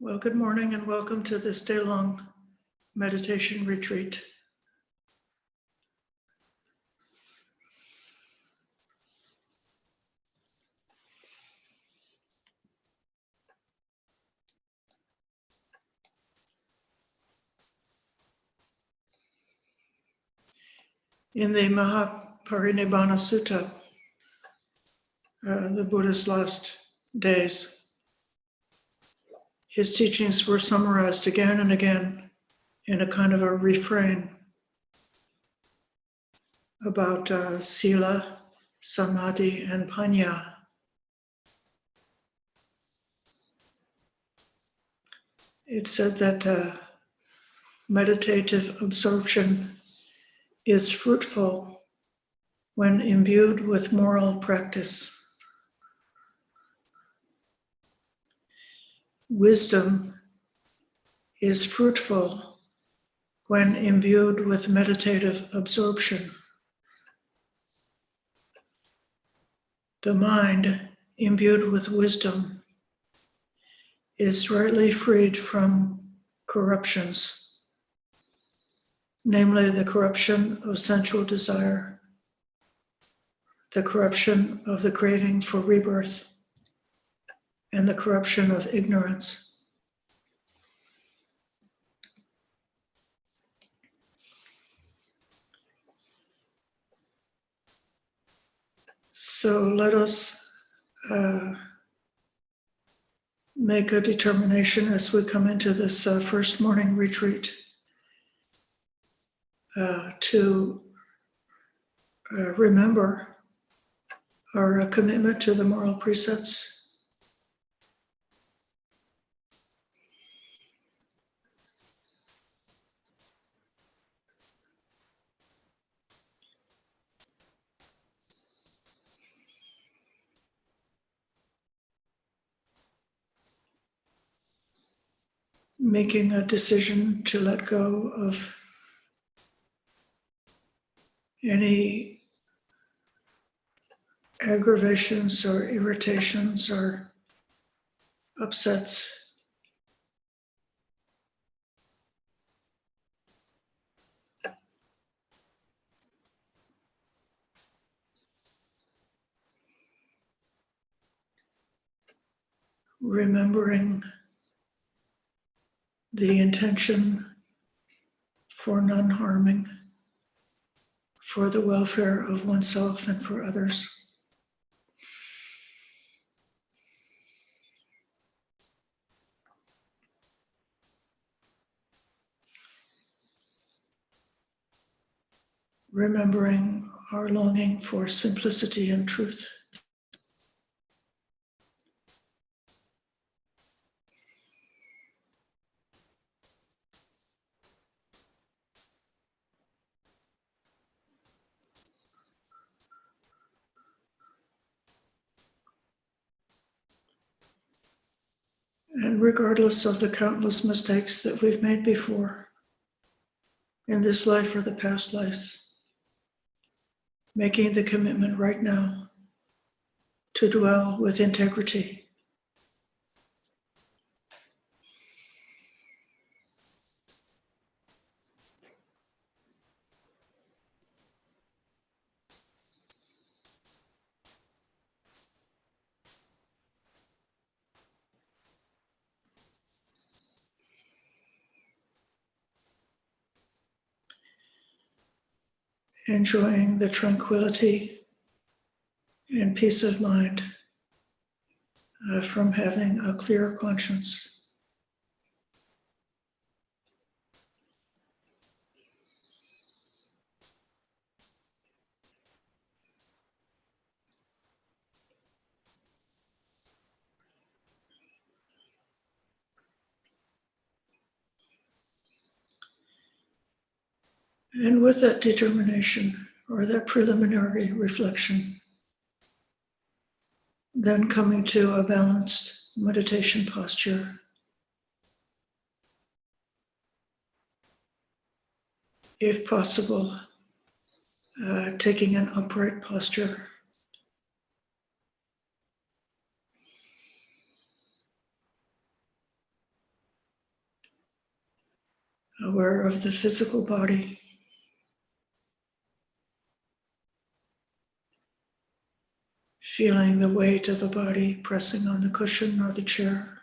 Well, good morning and welcome to this day-long meditation retreat. In the Mahāparinibbānasutta, the Buddha's last days, his teachings were summarized again and again in a kind of a refrain about sila, samadhi, and panya. It said that meditative absorption is fruitful when imbued with moral practice. Wisdom is fruitful when imbued with meditative absorption. The mind, imbued with wisdom, is rightly freed from corruptions, namely the corruption of sensual desire, the corruption of the craving for rebirth, and the corruption of ignorance. So let us make a determination as we come into this first morning retreat to remember our commitment to the moral precepts. Making a decision to let go of any aggravations or irritations or upsets. Remembering the intention for non-harming, for the welfare of oneself and for others. Remembering our longing for simplicity and truth. And regardless of the countless mistakes that we've made before, in this life or the past lives, making the commitment right now to dwell with integrity. Enjoying the tranquility and peace of mind from having a clear conscience. And with that determination or that preliminary reflection, then coming to a balanced meditation posture. If possible, taking an upright posture. aware of the physical body, feeling the weight of the body pressing on the cushion or the chair,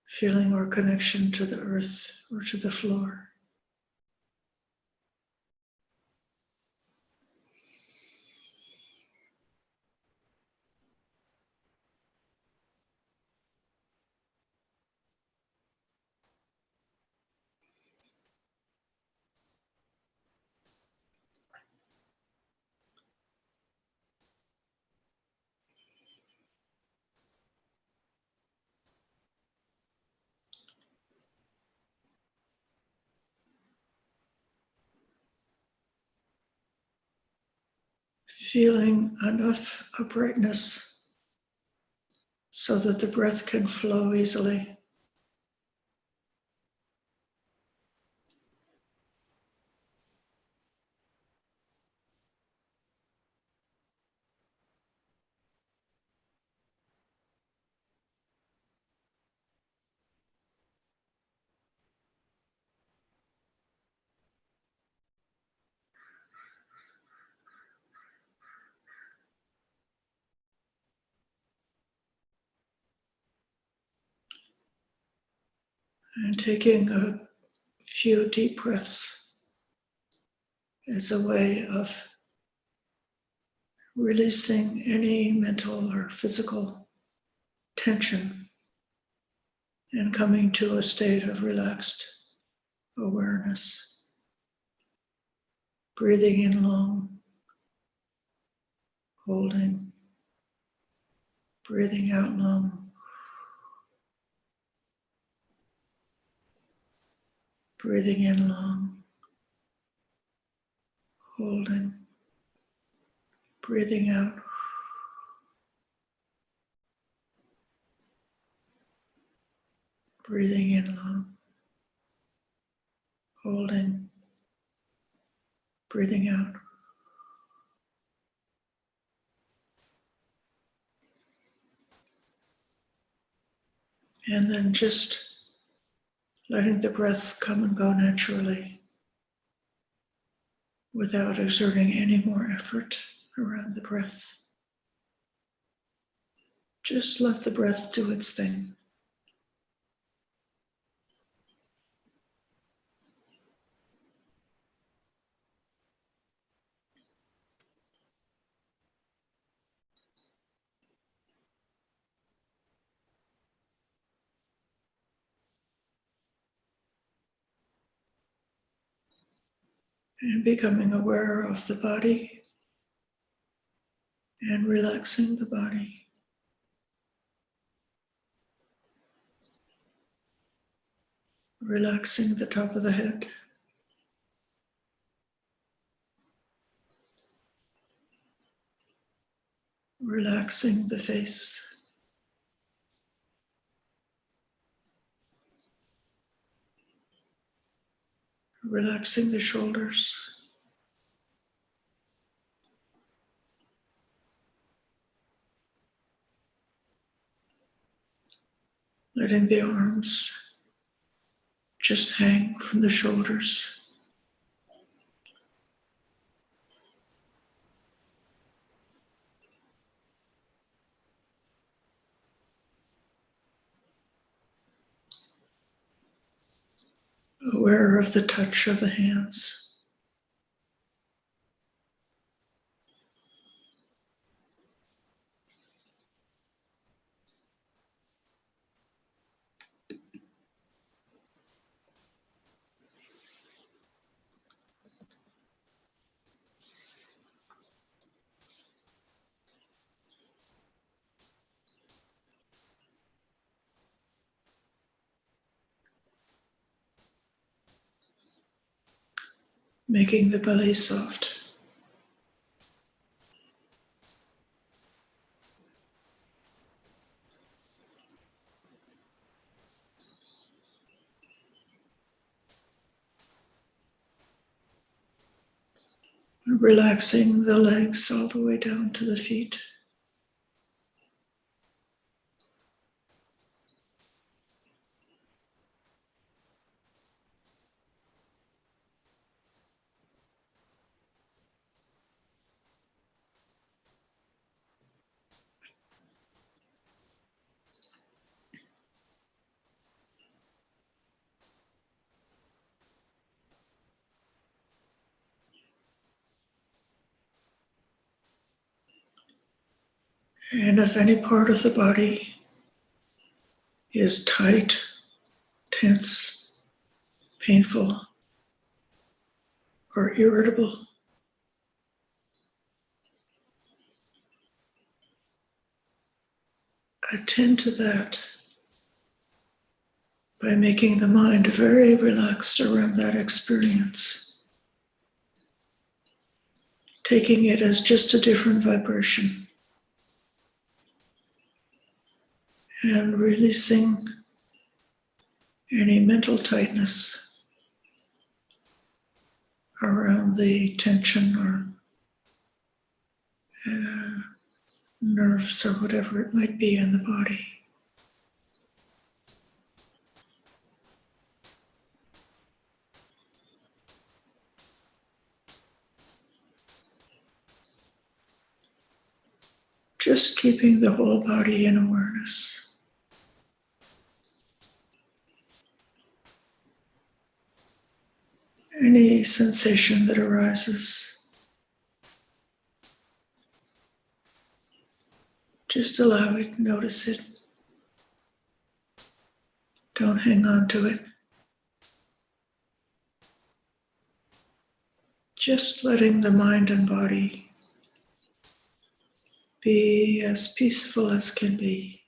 feeling our connection to the earth or to the floor. Feeling enough uprightness so that the breath can flow easily. And taking a few deep breaths as a way of releasing any mental or physical tension and coming to a state of relaxed awareness. Breathing in long, holding, breathing out long, breathing in long, holding, breathing out, breathing in long, holding, breathing out. And then just letting the breath come and go naturally without exerting any more effort around the breath. Just let the breath do its thing. And becoming aware of the body and relaxing the body. Relaxing the top of the head. Relaxing the face. Relaxing the shoulders. Letting the arms just hang from the shoulders. Aware of the touch of the hands. Making the belly soft. Relaxing the legs all the way down to the feet. And if any part of the body is tight, tense, painful, or irritable, attend to that by making the mind very relaxed around that experience, taking it as just a different vibration, and releasing any mental tightness around the tension or nerves or whatever it might be in the body. Just keeping the whole body in awareness. Any sensation that arises, just allow it, notice it. Don't hang on to it. Just letting the mind and body be as peaceful as can be.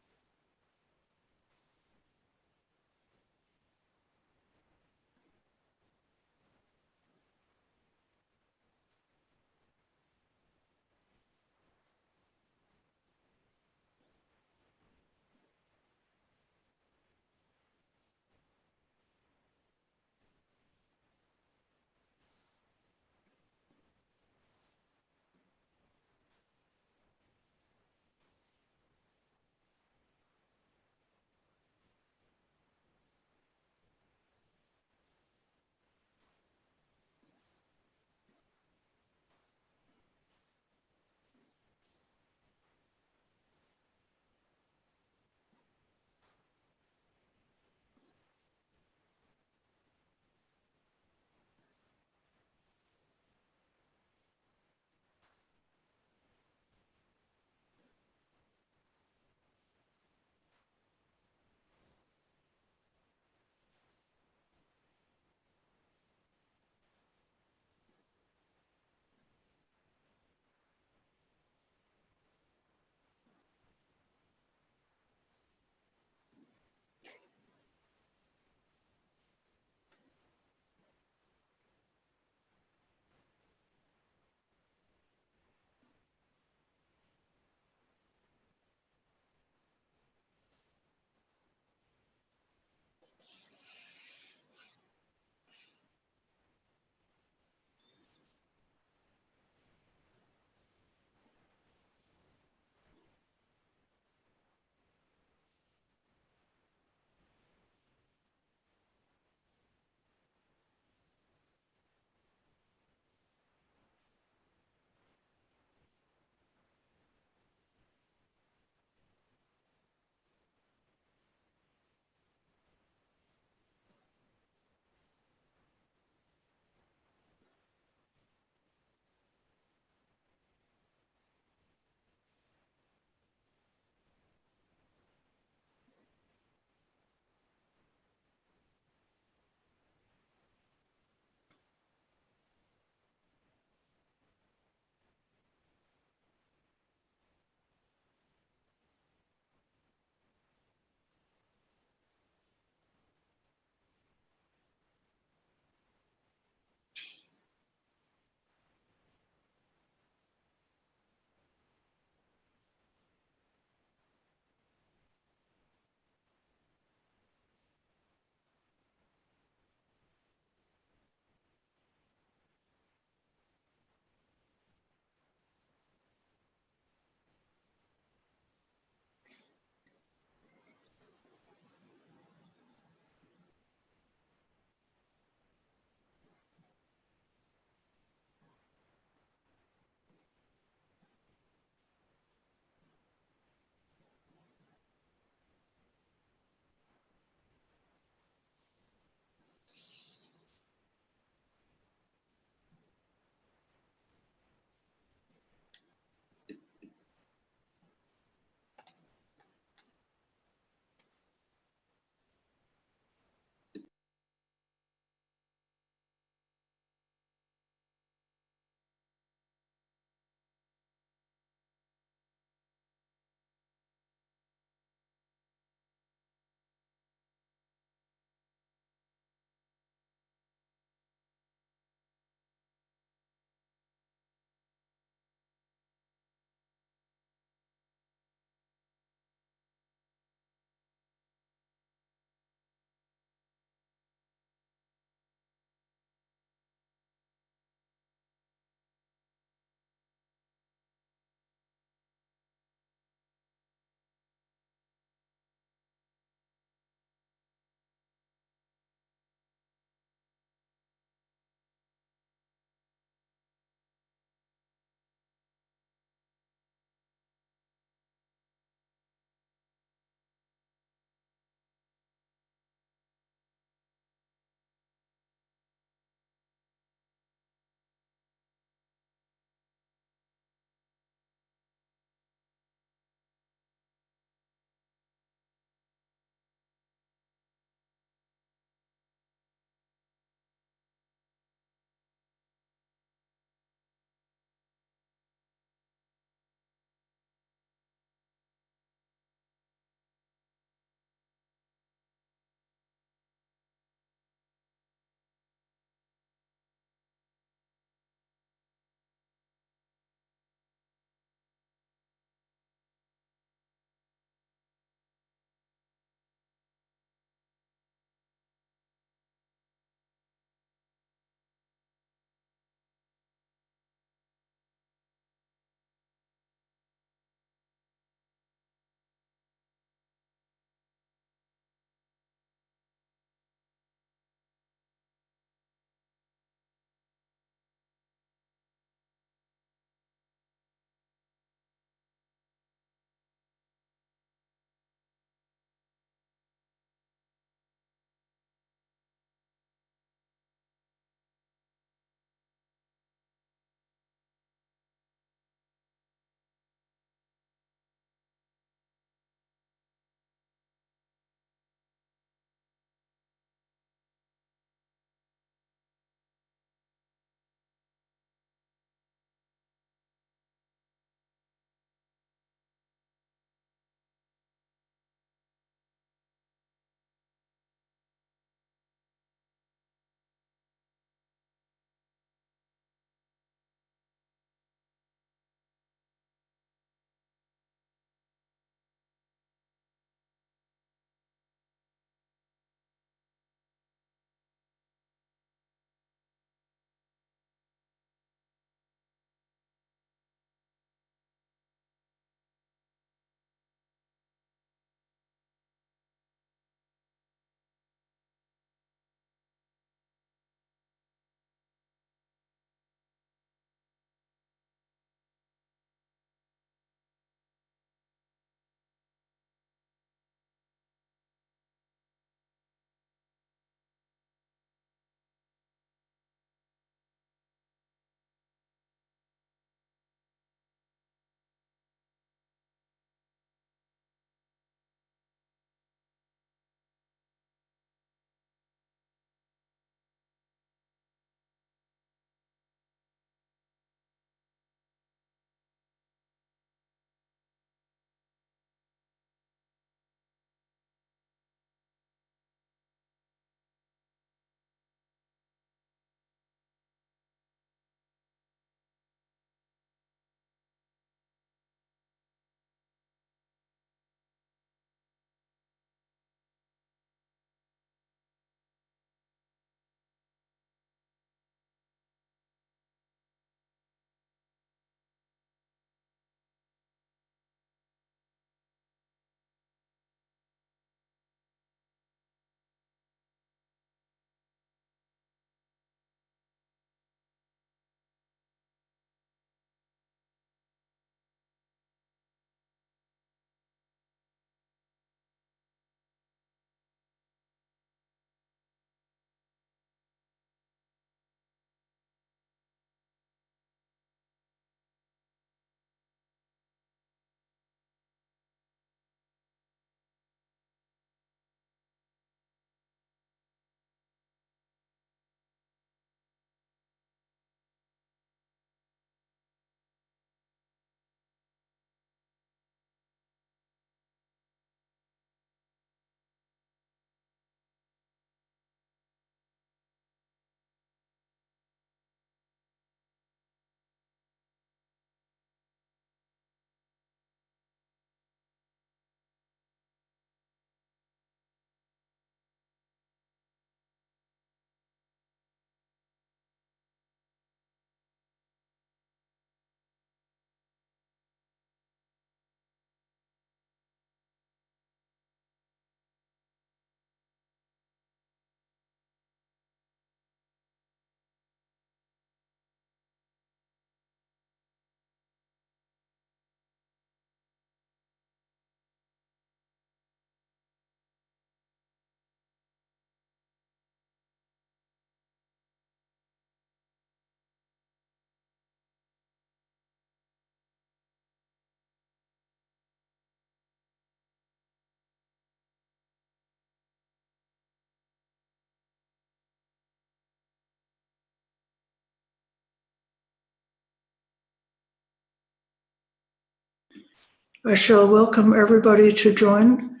I shall welcome everybody to join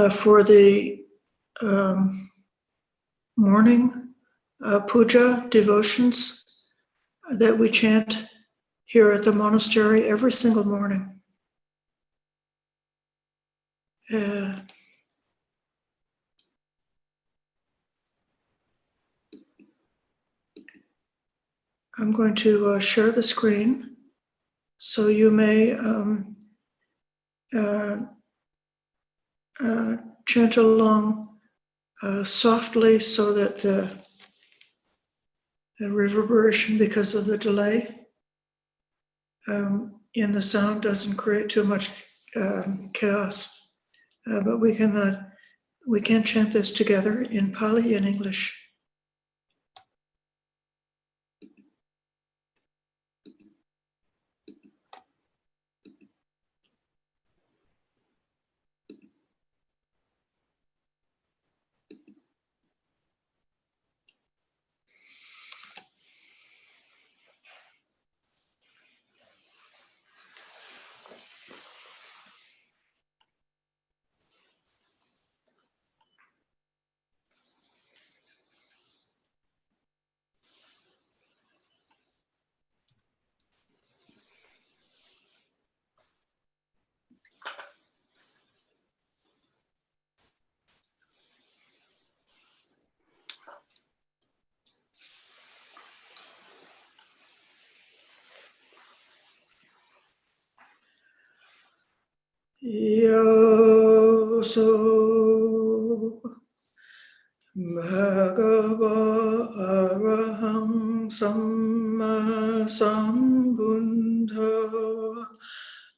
for the morning puja devotions that we chant here at the monastery every single morning. I'm going to share the screen so you may chant along softly so that the reverberation, because of the delay in the sound, doesn't create too much chaos. But we can chant this together in Pali and English. Yoso Bhagava Araham Samma Sambuddha,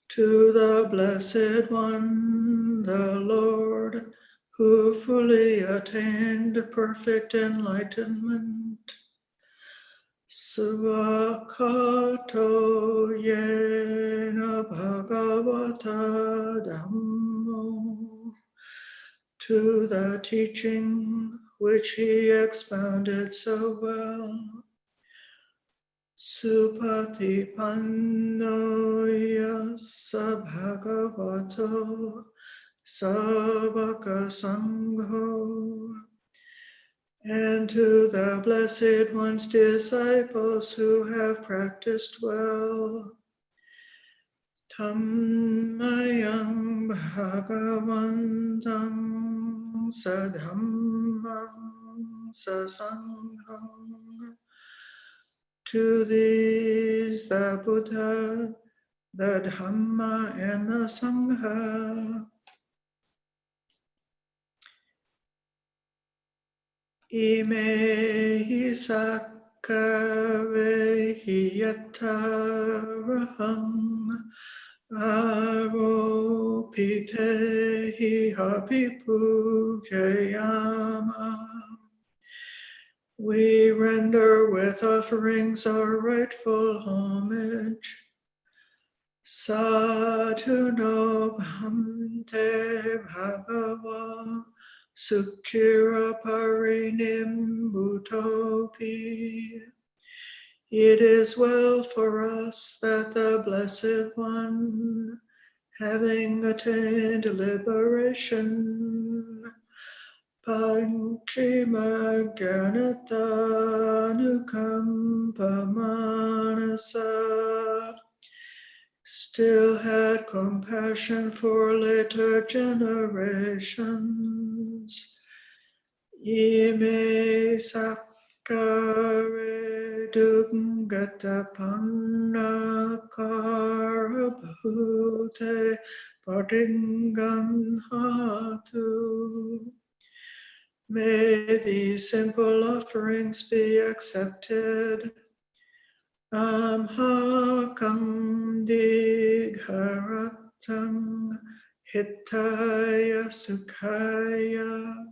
to the Blessed One, the Lord, who fully attained perfect enlightenment. Svakato yena bhagavata dhammo, to the teaching which he expounded so well. Supatipanno yassa bhagavato savaka sangho, and to the Blessed One's disciples who have practiced well. Tammayam bhagavantam sadhammam sasangham, to these the Buddha, the Dhamma, and the Sangha. Imehi sakkavehi yattaraham aropitehi habipujayama. We render with offerings our rightful homage. Sadhu no bhante bhagava Sukhira parinimbutopi. It is well for us that the Blessed One, having attained liberation, Panchima Janata Nukampa Manasa, still had compassion for later generations. Ime sakkare dungata panna karabhute padinganhatu. May these simple offerings be accepted. Amhakam digharatang hitaya sukhaya,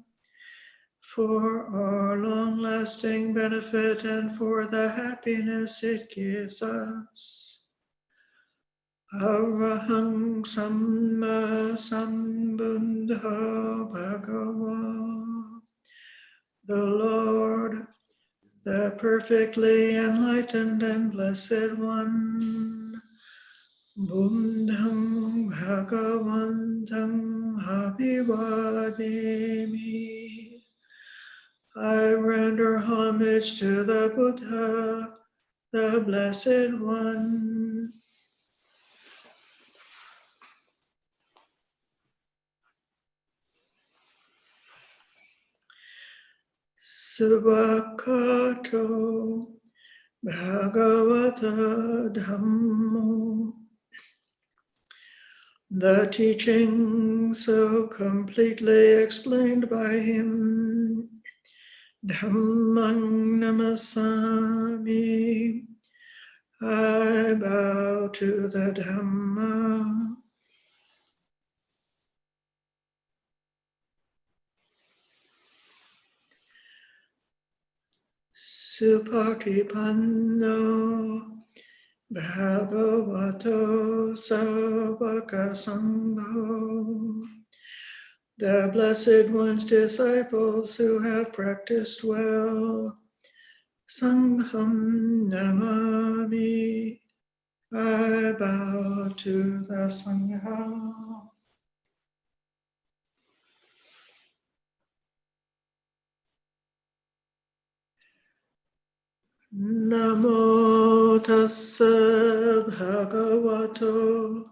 for our long-lasting benefit and for the happiness it gives us. Araham Samma Sambuddha Bhagava, the Lord, the perfectly enlightened and blessed one. Buddham Bhagavantam Abhivademi. I render homage to the Buddha, the Blessed One. Subhakato Bhagavata Dhammo. The teaching so completely explained by him. Dhammang namasami. I bow to the Dhamma. Supatipanno Bhagavato Savaka Sangho. The Blessed One's disciples who have practiced well. Sangham Namami. I bow to the Sangha. Namo tassa bhagavato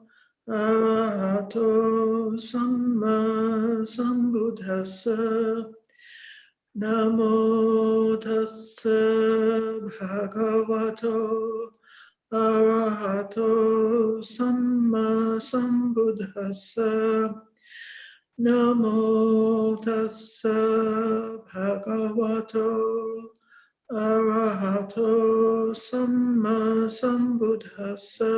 arahato samma sambuddhassa. Namo tassa bhagavato arahato samma sambuddhassa. Namo tassa bhagavato arahato samma sambuddhassa.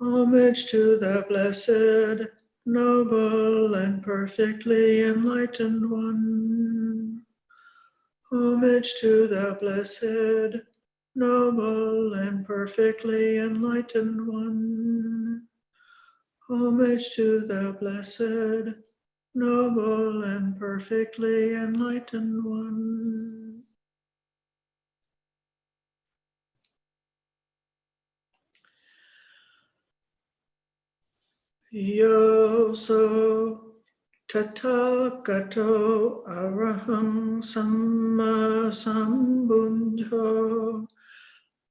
Homage to the blessed, noble, and perfectly enlightened one. Homage to the blessed, noble, and perfectly enlightened one. Homage to the blessed, noble, and perfectly enlightened one. Yoso Tathagato Arahang Samma Sambuddho.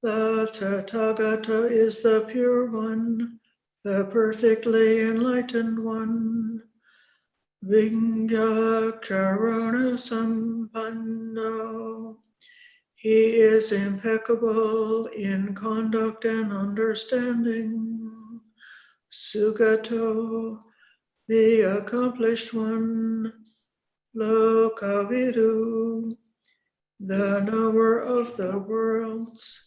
The Tathagata is the pure one, the perfectly enlightened one. Vingyakarana Sampanno. He is impeccable in conduct and understanding. Sugato, the accomplished one. Lokavidu, the knower of the worlds.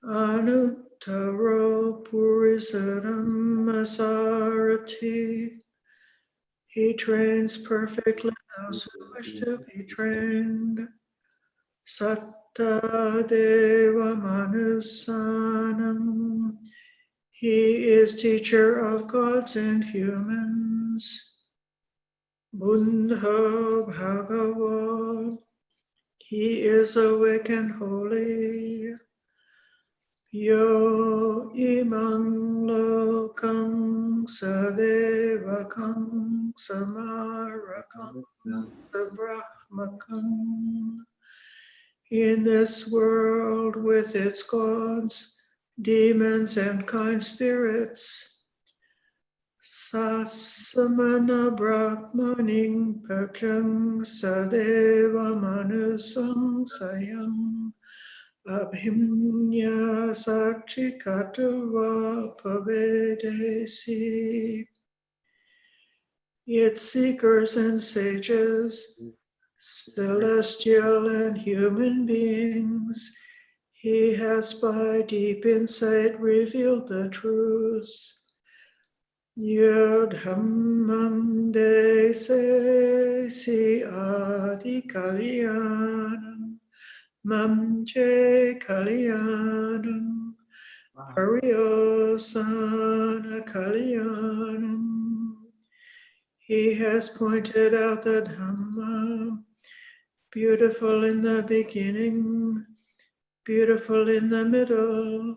Anuttaro Purisadam Masarati. He trains perfectly those who wish to be trained. Satta Deva Manusanam. He is teacher of gods and humans. Buddha Bhagava. He is awake and holy. Yo imang lokang sadevakang samarakang sabrahmakang. In this world with its gods, demons, and kind spirits, Sasamana Brahmaning Pachang Sadeva Manusang Sayang Abhimnya Sakchi Katava Pavedesi. Its seekers and sages, celestial and human beings, he has by deep insight revealed the truth. Yodhammam de se si adi kalyanam mam che kalyanam paryosana kalyanam. He has pointed out the Dhamma, beautiful in the beginning, beautiful in the middle,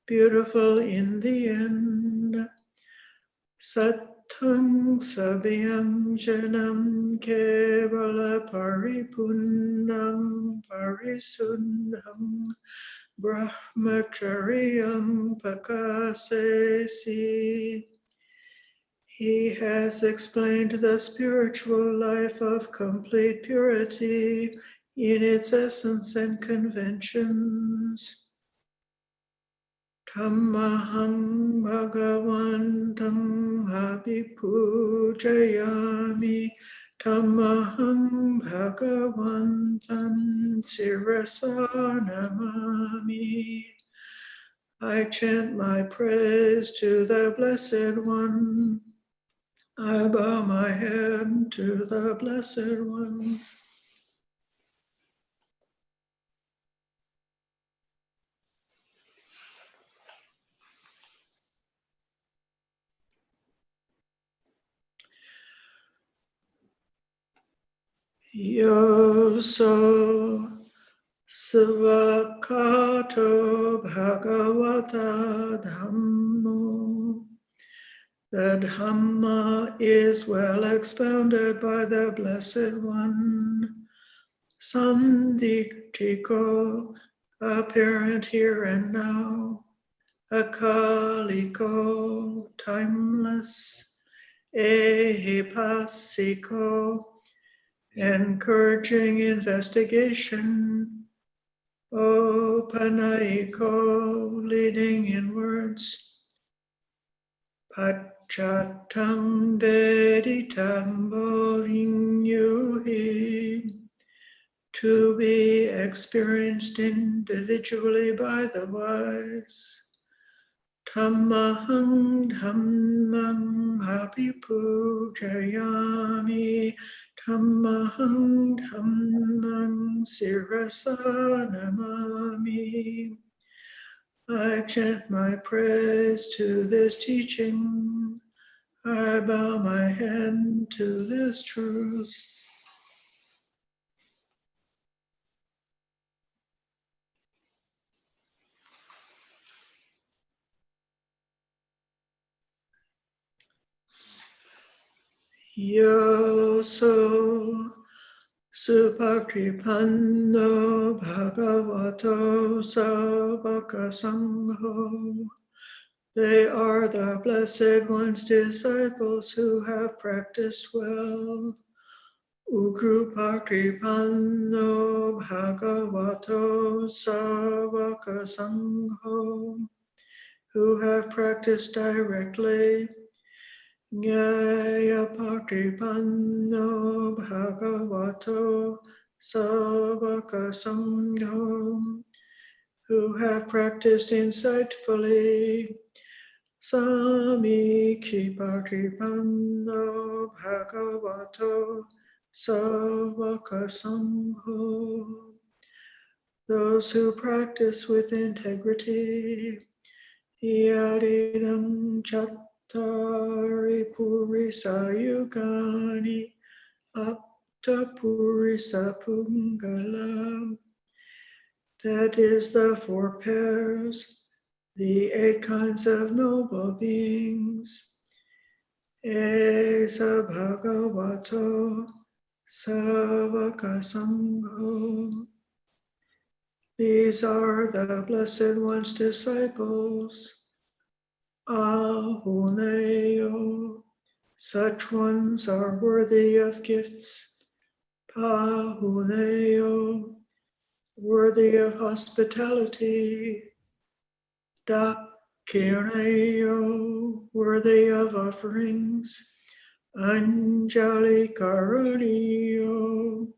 beautiful in the end. Sattang sabhyang janam kevala paripundam parisundham brahmacharyam pakasesi. He has explained the spiritual life of complete purity in its essence and conventions. Tammahang bhagavantam abhipujayami, tammahang bhagavantam sirasa namami. I chant my praise to the Blessed One. I bow my head to the Blessed One. Yoso Svakato Bhagavata Dhammo. The Dhamma is well expounded by the Blessed One. Sanditiko, apparent here and now. Akaliko, timeless. Ehipasiko, encouraging investigation. Opanaiko, leading inwards. Pachatam veditam bhovinyuhi, to be experienced individually by the wise. Tammahang dhammang abhipujayami, tammahang dhammang sirasa namami. I chant my praise to this teaching. I bow my head to this truth. Yoso Supakripanno Bhagavato Savaka Sangho. They are the Blessed One's disciples who have practiced well. Ugrupakripano Bhagavato Savaka Sangho, who have practiced directly. Nyayapakripano Bhagavato Savaka Sangho, who have practiced insightfully. Samikripakripano Bhagavato Savaka Sangho, those who practice with integrity. Yadidam chattari purisa yugani apta purisa pungala. That is the 4 pairs, the 8 kinds of noble beings. Esa Bhagavato Savaka Sangho. These are the Blessed One's disciples. Ahuneo, such ones are worthy of gifts. Pahuneo, worthy of hospitality. Dakireo, worthy of offerings. Anjali Karaniyo,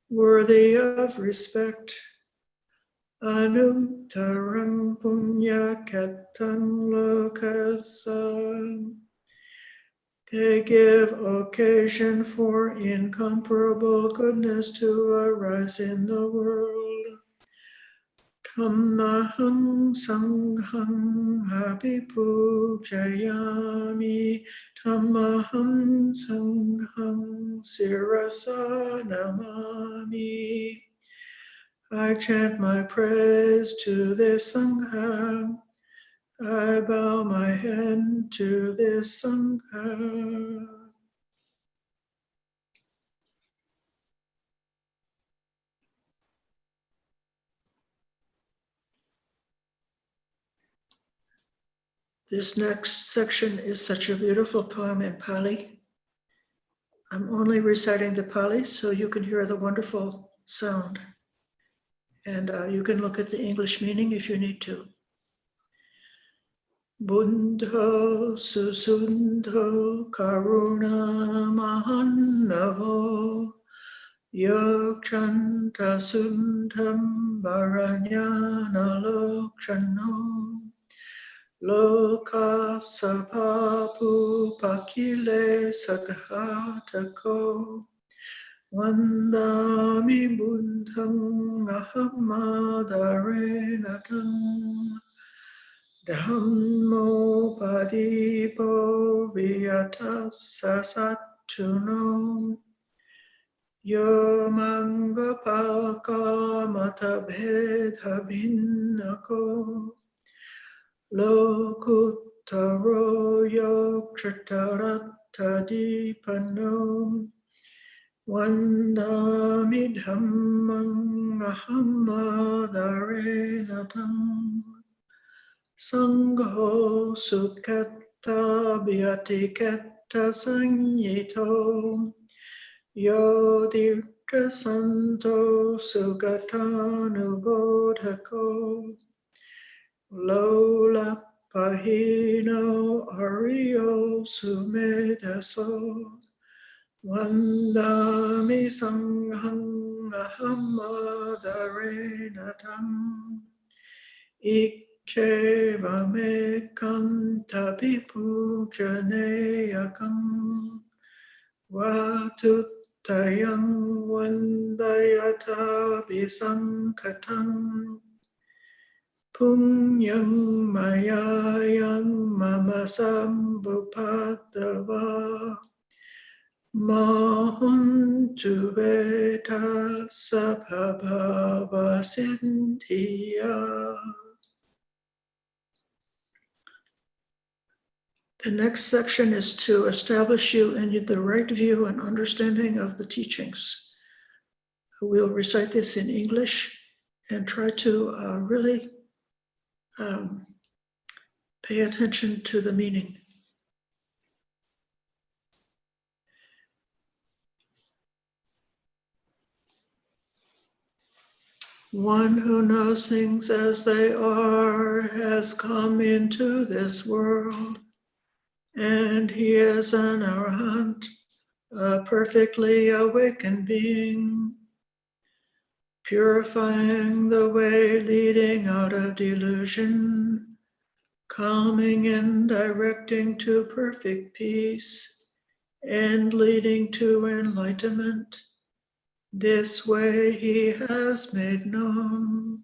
worthy of respect. Anuntaram punya ketan lokasa. They give occasion for incomparable goodness to arise in the world. Tammahang sanghang abhipujayami, tammahang sanghang sirasa namami. I chant my praise to this Sangha. I bow my head to this Sangha. This next section is such a beautiful poem in Pali. I'm only reciting the Pali so you can hear the wonderful sound. And you can look at the English meaning if you need to. Buddho susundho karuna mahannavo yogchanta sundham varanyana lokchano loka sapapu pakile saghatako Vandami buddham ahamadarenatam Dhammo padipo viyatas sasattuno Yo mangapaka matabhedha bhinnako Lokuttaro yogchatarata Vandami dhammam ahamadarenatam Sangho sukhata bhyatiketta sanyito Yodirta santo sugatanubodhako Lola pahino ario sumedaso Vandami sangham ahamadarenatam Ikkevamekam tapipujaneyakam Vatutayam vandayata visankatam Punyam mayayam mama sambhupadava Mahuntu veta sabhabhava sindhiya. The next section is to establish you in the right view and understanding of the teachings. We'll recite this in English and try to really pay attention to the meaning. One who knows things as they are has come into this world, and he is an arahant, a perfectly awakened being, purifying the way leading out of delusion, calming and directing to perfect peace, and leading to enlightenment. This way he has made known.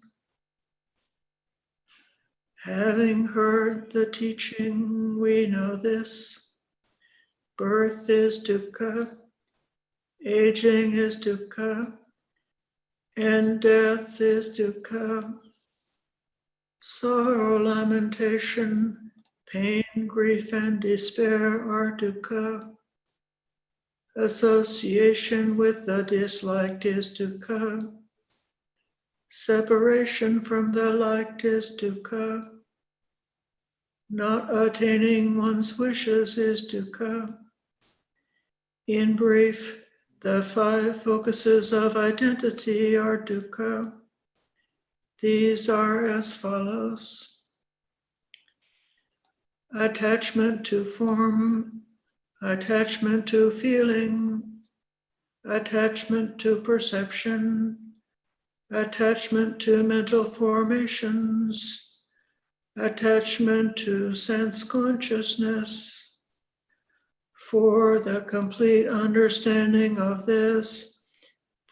Having heard the teaching, we know this. Birth is dukkha, aging is dukkha, and death is dukkha. Sorrow, lamentation, pain, grief, and despair are dukkha. Association with the disliked is dukkha. Separation from the liked is dukkha. Not attaining one's wishes is dukkha. In brief, the 5 focuses of identity are dukkha. These are as follows. Attachment to form, attachment to feeling, attachment to perception, attachment to mental formations, attachment to sense consciousness. For the complete understanding of this,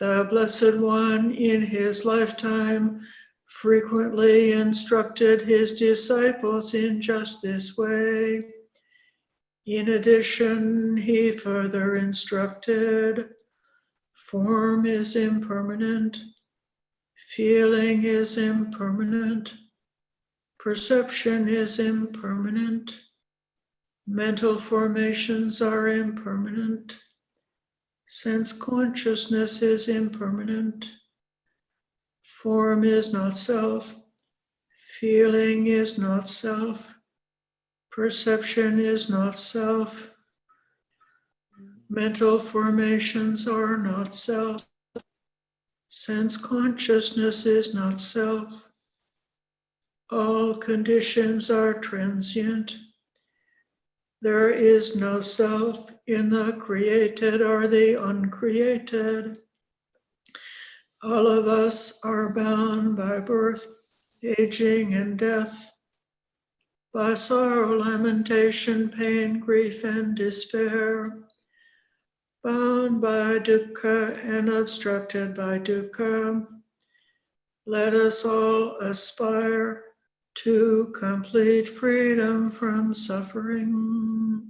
the Blessed One in his lifetime frequently instructed his disciples in just this way. In addition, he further instructed, form is impermanent, feeling is impermanent, Perception is impermanent. Mental formations are impermanent. Sense consciousness is impermanent. Form is not self. Feeling is not self. Perception is not self. Mental formations are not self. Sense consciousness is not self. All conditions are transient. There is no self in the created or the uncreated. All of us are bound by birth, aging, and death, by sorrow, lamentation, pain, grief, and despair, bound by dukkha and obstructed by dukkha. Let us all aspire to complete freedom from suffering.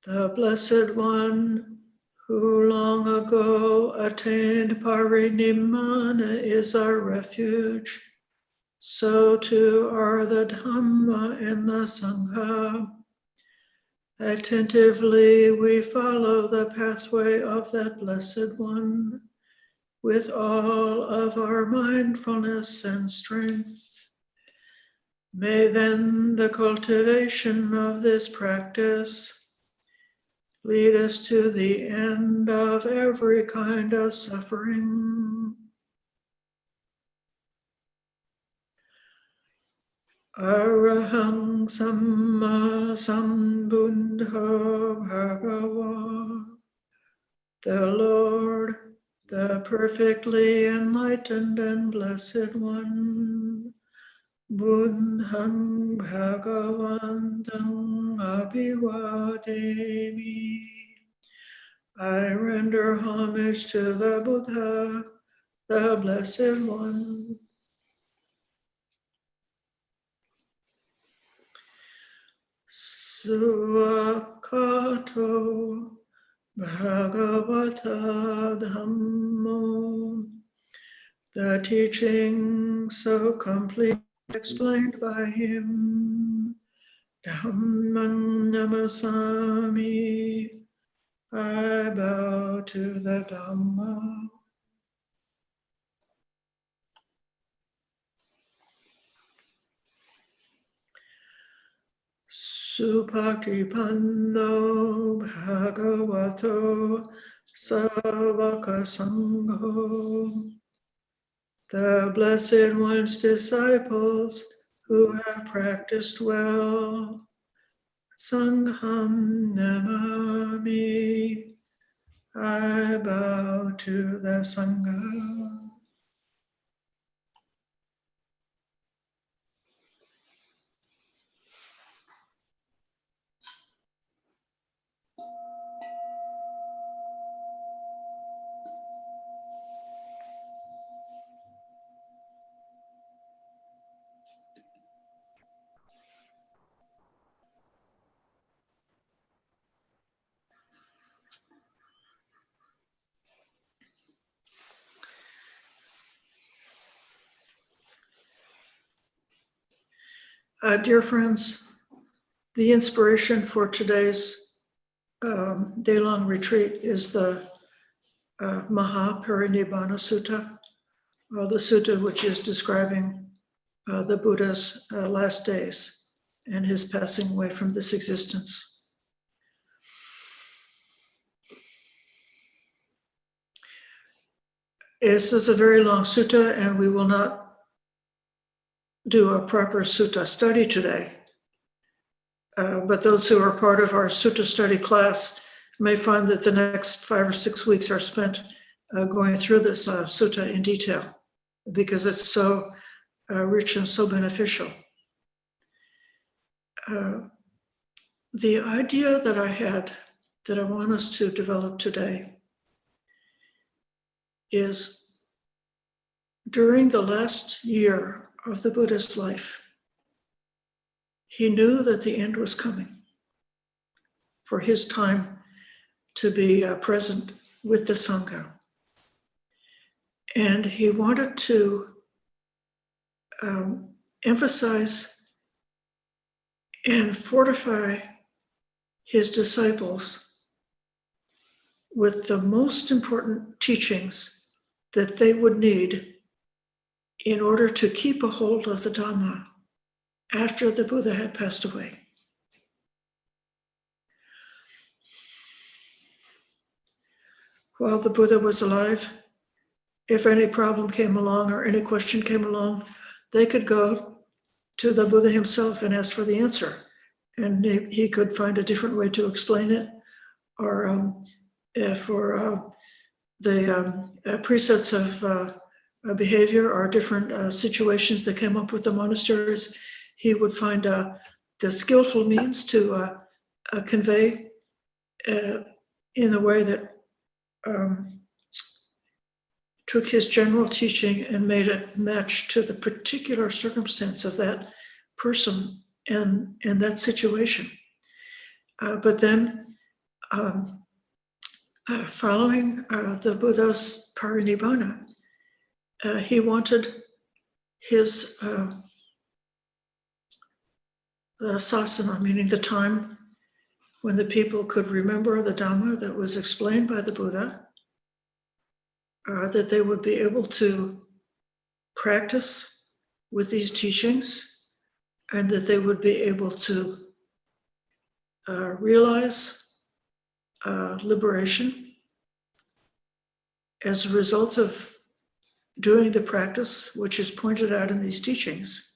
The Blessed One, who long ago attained parinibbāna, is our refuge. So too are the Dhamma and the Sangha. Attentively we follow the pathway of that Blessed One with all of our mindfulness and strength. May then the cultivation of this practice lead us to the end of every kind of suffering. Arahang Samma Sambuddho Bhagava. The Lord, the perfectly enlightened and blessed One, Buddhang Bhagavantam Abhivademi. I render homage to the Buddha, the Blessed One. Suakato Bhagavata Dhammo. The teaching so complete explained by him. Dhammam namasami. I bow to the Dhamma. Supatipanno Bhagavato Savaka Sangho. The Blessed One's disciples who have practiced well. Sangham namami. I bow to the Sangha. Dear friends, the inspiration for today's daylong retreat is the Mahāparinibbānasutta, the sutta which is describing the Buddha's last days and his passing away from this existence. This is a very long sutta, and we will not do a proper sutta study today. But those who are part of our sutta study class may find that the next 5 or 6 weeks are spent going through this sutta in detail, because it's so rich and so beneficial. The idea that I had, that I want us to develop today, is during the last year of the Buddha's life, he knew that the end was coming for his time to be present with the Sangha. And he wanted to emphasize and fortify his disciples with the most important teachings that they would need in order to keep a hold of the Dhamma after the Buddha had passed away. While the Buddha was alive, if any problem came along or any question came along, they could go to the Buddha himself and ask for the answer. And he could find a different way to explain it, or for the precepts of behavior or different situations that came up with the monasteries, he would find the skillful means to convey in a way that took his general teaching and made it match to the particular circumstance of that person and that situation. But then following the Buddha's parinibbāna, he wanted his the sasana, meaning the time when the people could remember the Dhamma that was explained by the Buddha, that they would be able to practice with these teachings, and that they would be able to realize liberation as a result of doing the practice which is pointed out in these teachings.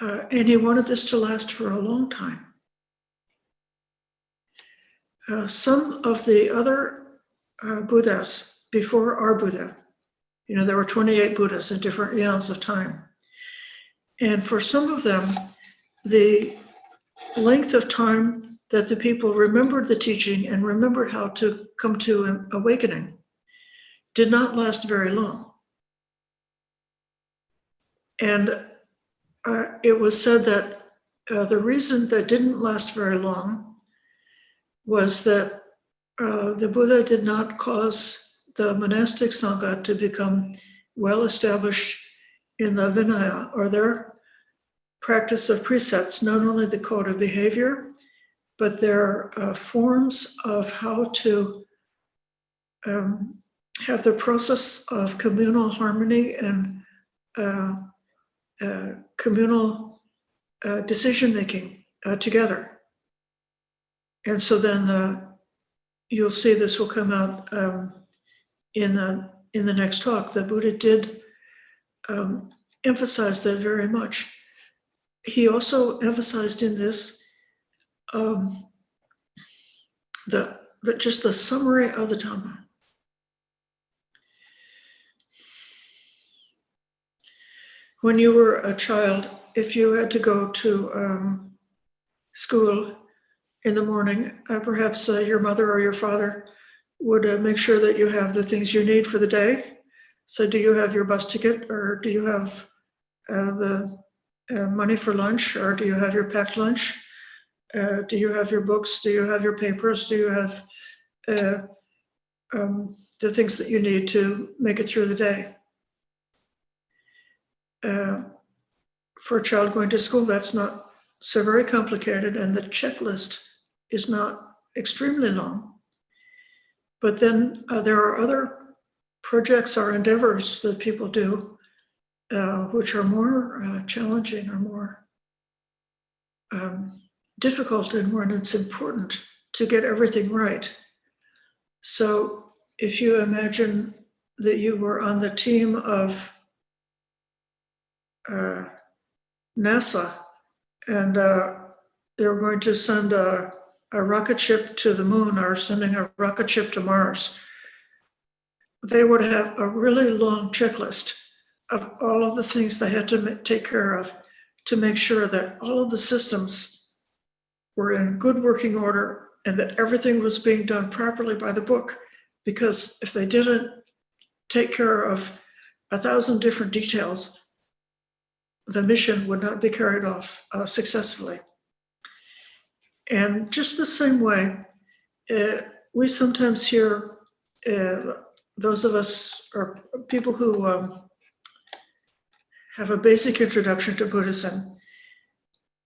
And he wanted this to last for a long time. Some of the other Buddhas before our Buddha, there were 28 Buddhas in different eons of time. And for some of them, the length of time that the people remembered the teaching and remembered how to come to an awakening did not last very long. And it was said that the reason that didn't last very long was that the Buddha did not cause the monastic sangha to become well established in the Vinaya, or their practice of precepts, not only the code of behavior, but their forms of how to have the process of communal harmony and communal decision-making together. And so then you'll see this will come out in the next talk. The Buddha did emphasize that very much. He also emphasized in this just the summary of the Dhamma. When you were a child, if you had to go to school in the morning, perhaps your mother or your father would make sure that you have the things you need for the day. So do you have your bus ticket, or do you have the money for lunch, or do you have your packed lunch? Do you have your books? Do you have your papers? Do you have the things that you need to make it through the day? For a child going to school, that's not so very complicated, and the checklist is not extremely long. But then there are other projects or endeavors that people do which are more challenging or more difficult, and when it's important to get everything right. So if you imagine that you were on the team of NASA, and they were going to send a rocket ship to the moon, or sending a rocket ship to Mars, they would have a really long checklist of all of the things they had to take care of to make sure that all of the systems were in good working order and that everything was being done properly by the book. Because if they didn't take care of 1,000 different details, the mission would not be carried off successfully. And just the same way, we sometimes hear those of us or people who have a basic introduction to Buddhism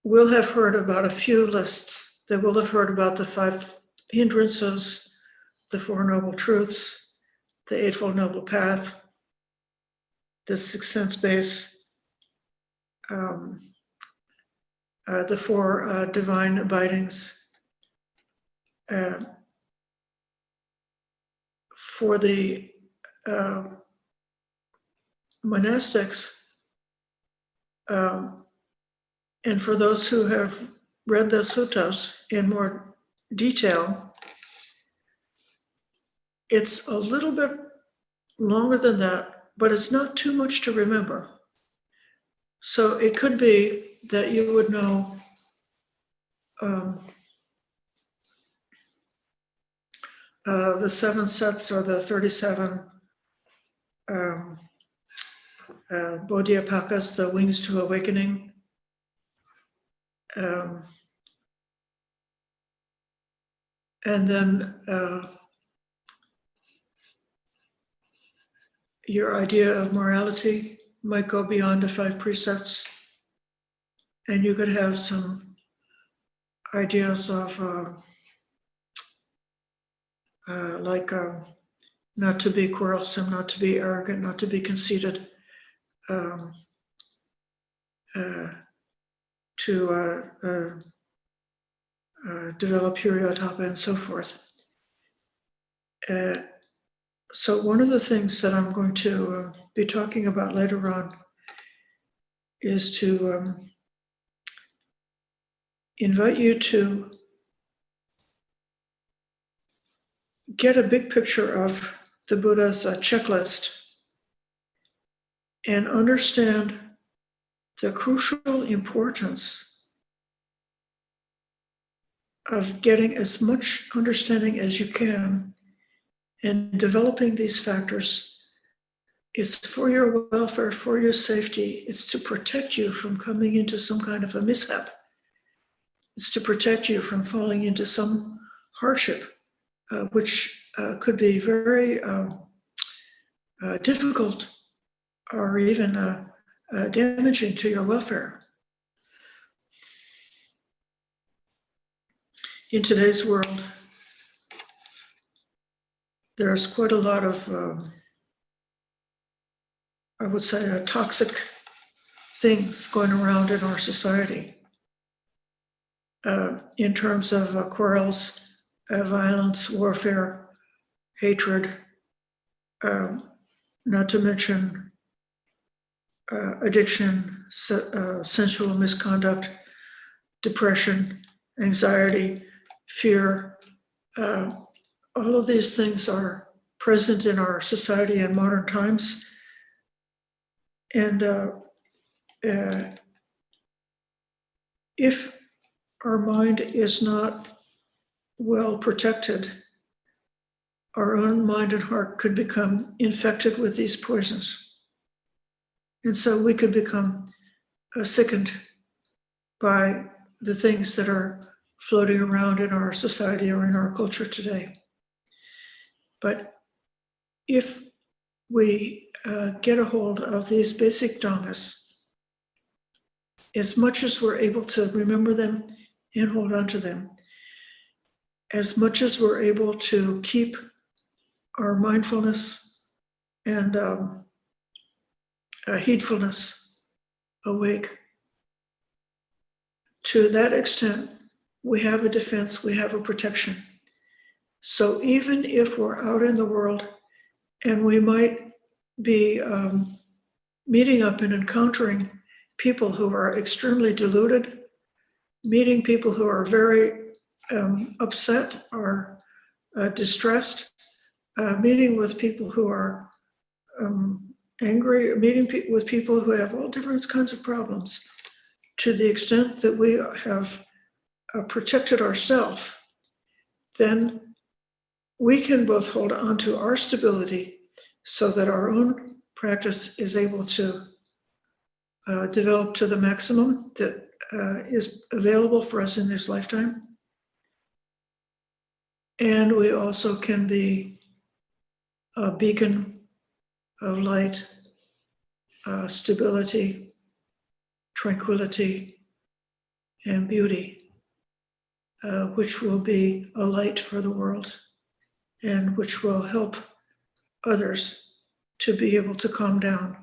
will have heard about a few lists. They will have heard about the 5 hindrances, the 4 noble truths, the Eightfold Noble Path, the 6th sense base, the 4 divine abidings. For the monastics, and for those who have read the suttas in more detail, it's a little bit longer than that, but it's not too much to remember. So it could be that you would know the 7 sets or the 37 Bodhisattva's, the wings to awakening. And then your idea of morality might go beyond the 5 precepts, and you could have some ideas of like not to be quarrelsome, not to be arrogant, not to be conceited, to develop hiriotapa and so forth. So one of the things that I'm going to be talking about later on is to invite you to get a big picture of the Buddha's checklist and understand the crucial importance of getting as much understanding as you can and developing these factors. Is for your welfare, for your safety. It's to protect you from coming into some kind of a mishap. It's to protect you from falling into some hardship, which could be very difficult or even damaging to your welfare. In today's world, there's quite a lot of, I would say, toxic things going around in our society in terms of quarrels, violence, warfare, hatred, not to mention addiction, sensual misconduct, depression, anxiety, fear. All of these things are present in our society in modern times. And if our mind is not well protected, our own mind and heart could become infected with these poisons. And so we could become sickened by the things that are floating around in our society or in our culture today. But if we get a hold of these basic dhammas, as much as we're able to remember them and hold on to them, as much as we're able to keep our mindfulness and heedfulness awake, to that extent, we have a defense, we have a protection. So even if we're out in the world and we might be meeting up and encountering people who are extremely deluded, meeting people who are very upset or distressed, meeting with people who are angry, meeting with people who have all different kinds of problems, to the extent that we have protected ourselves, then we can both hold on to our stability so that our own practice is able to develop to the maximum that is available for us in this lifetime. And we also can be a beacon of light, stability, tranquility, and beauty, which will be a light for the world and which will help others to be able to calm down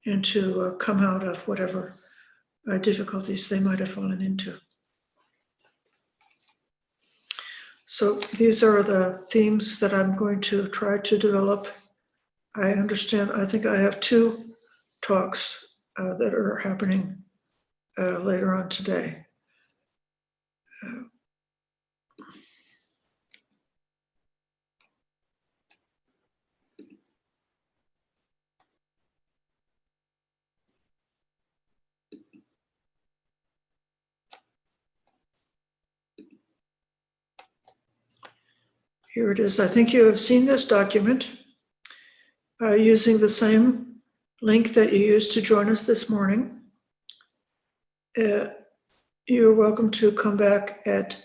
and to come out of whatever difficulties they might have fallen into. So these are the themes that I'm going to try to develop. I understand, I think I have 2 talks that are happening later on today. Here it is. I think you have seen this document using the same link that you used to join us this morning. You're welcome to come back at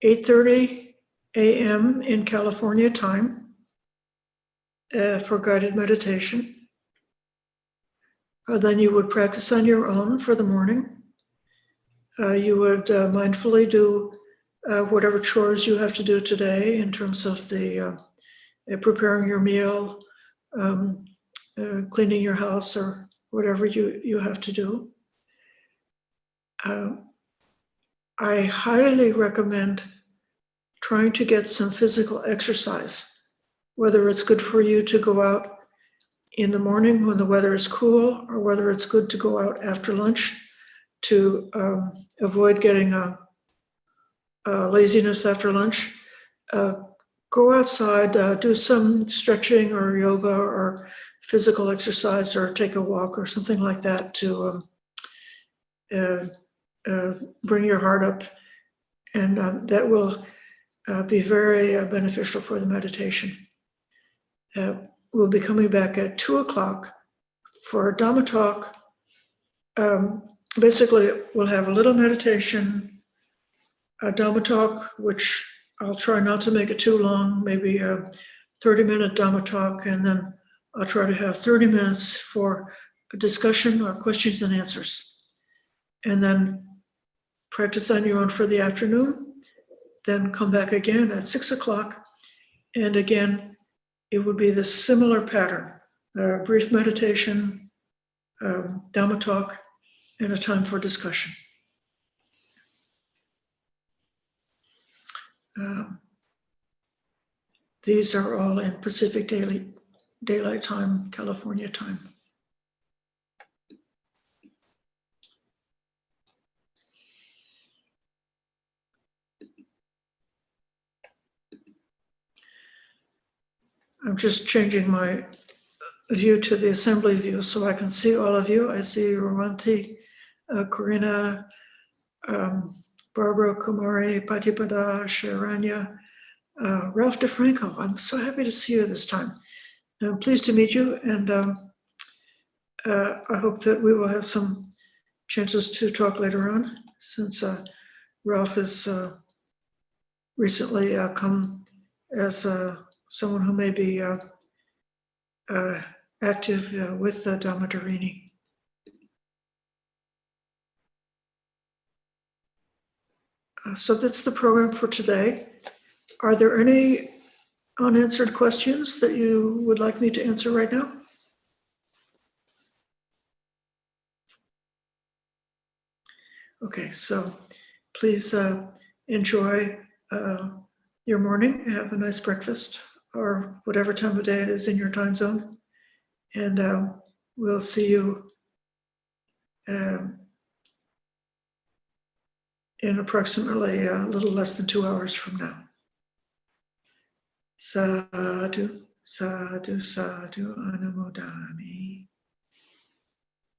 8:30 a.m. in California time for guided meditation. Then you would practice on your own for the morning. You would mindfully do whatever chores you have to do today in terms of the preparing your meal, cleaning your house, or whatever you have to do. I highly recommend trying to get some physical exercise, whether it's good for you to go out in the morning when the weather is cool, or whether it's good to go out after lunch to avoid getting laziness after lunch. Go outside, do some stretching or yoga or physical exercise, or take a walk or something like that to bring your heart up. And that will be very beneficial for the meditation. We'll be coming back at 2:00 for a Dhamma talk. Basically, we'll have a little meditation, a Dhamma talk, which I'll try not to make it too long, maybe a 30-minute Dhamma talk, and then I'll try to have 30 minutes for a discussion or questions and answers. And then practice on your own for the afternoon, then come back again at 6:00, and again, it would be the similar pattern, a brief meditation, Dhamma talk, and a time for discussion. These are all in Pacific Daylight Time, California time. I'm just changing my view to the assembly view so I can see all of you. I see Ramanti, Corina, Barbara, Kumari, Patipada, Sharanya, Ralph DeFranco. I'm so happy to see you this time. I'm pleased to meet you, and I hope that we will have some chances to talk later on, since Ralph has recently come as someone who may be active with Dhammadharini. So that's the program for today. Are there any unanswered questions that you would like me to answer right now? Okay, so please enjoy your morning. Have a nice breakfast, or whatever time of day it is in your time zone. And we'll see you in approximately a little less than 2 hours from now. Sadhu, sadhu, sadhu, anumodami.